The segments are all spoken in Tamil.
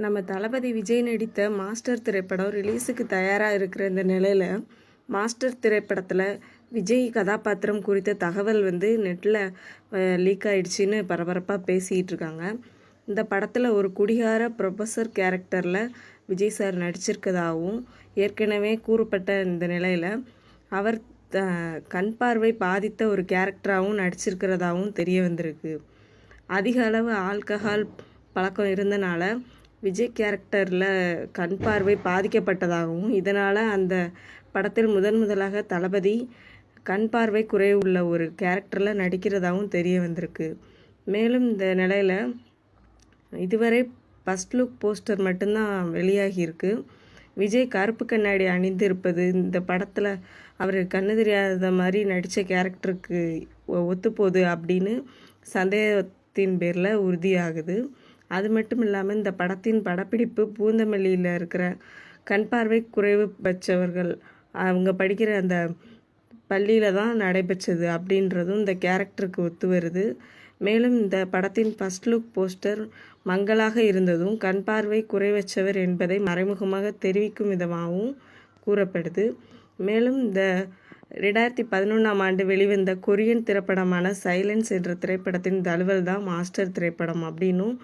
நம்ம தளபதி விஜய் நடித்த மாஸ்டர் திரைப்படம் ரிலீஸுக்கு தயாராக இருக்கிற இந்த நிலையில் மாஸ்டர் திரைப்படத்தில் விஜய் கதாபாத்திரம் குறித்த தகவல் நெட்டில் லீக் ஆயிடுச்சின்னு பரபரப்பாக பேசிகிட்டு இருக்காங்க. இந்த படத்தில் ஒரு குடிகார ப்ரொஃபஸர் கேரக்டரில் விஜய் சார் நடிச்சிருக்கதாகவும் ஏற்கனவே கூறப்பட்ட இந்த நிலையில் அவர் கண் பார்வை பாதித்த ஒரு கேரக்டராகவும் நடிச்சிருக்கிறதாகவும் தெரிய வந்திருக்கு. அதிக அளவு ஆல்கஹால் பழக்கம் இருந்தனால விஜய் கேரக்டரில் கண் பார்வை பாதிக்கப்பட்டதாகவும் இதனால் அந்த படத்தில் முதலாக தளபதி கண் பார்வை குறைவுள்ள ஒரு கேரக்டரில் நடிக்கிறதாகவும் தெரிய வந்திருக்கு. மேலும் இந்த நிலையில் இதுவரை ஃபஸ்ட் லுக் போஸ்டர் மட்டும்தான் வெளியாகியிருக்கு. விஜய் கருப்பு கண்ணாடி அணிந்திருப்பது இந்த படத்தில் அவர் கண்ணு தெரியாத மாதிரி நடித்த கேரக்டருக்கு ஒத்துப்போகுது அப்படின்னு சந்தேகத்தின் பேரில் உறுதியாகுது. அது மட்டும் இல்லாமல் இந்த படத்தின் படப்பிடிப்பு பூந்தமல்லியில் இருக்கிற கண் பார்வை குறைவு பெற்றவர்கள் அவங்க படிக்கிற அந்த பள்ளியில் தான் நடைபெற்றது அப்படின்றதும் இந்த கேரக்டருக்கு ஒத்து வருது. மேலும் இந்த படத்தின் ஃபஸ்ட் லுக் போஸ்டர் மங்கலாக இருந்ததும் கண் பார்வை குறைவற்றவர் என்பதை மறைமுகமாக தெரிவிக்கும் விதமாகவும் கூறப்படுது. மேலும் இந்த 2011ஆம் ஆண்டு வெளிவந்த கொரியன் திரைப்படமான சைலன்ஸ் என்ற திரைப்படத்தின் தழுவல் தான் மாஸ்டர் திரைப்படம் அப்படின்னும்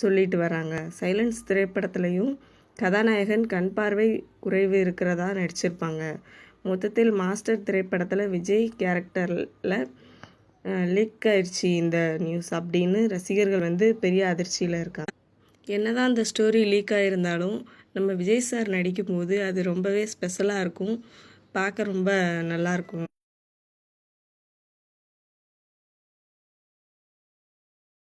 சொல்லிட்டு வராங்க. சைலன்ஸ் திரைப்படத்துலையும் கதாநாயகன் கண் பார்வை குறைவு இருக்கிறதா நடிச்சிருப்பாங்க. மொத்தத்தில் மாஸ்டர் திரைப்படத்தில் விஜய் கேரக்டரில் லீக் ஆயிடுச்சு இந்த நியூஸ் அப்படின்னு ரசிகர்கள் பெரிய அதிர்ச்சியில் இருக்காங்க. என்னதான் அந்த ஸ்டோரி லீக் ஆகிருந்தாலும் நம்ம விஜய் சார் நடிக்கும் போது அது ரொம்பவே ஸ்பெஷலாக இருக்கும், பார்க்க ரொம்ப நல்லாயிருக்கும்.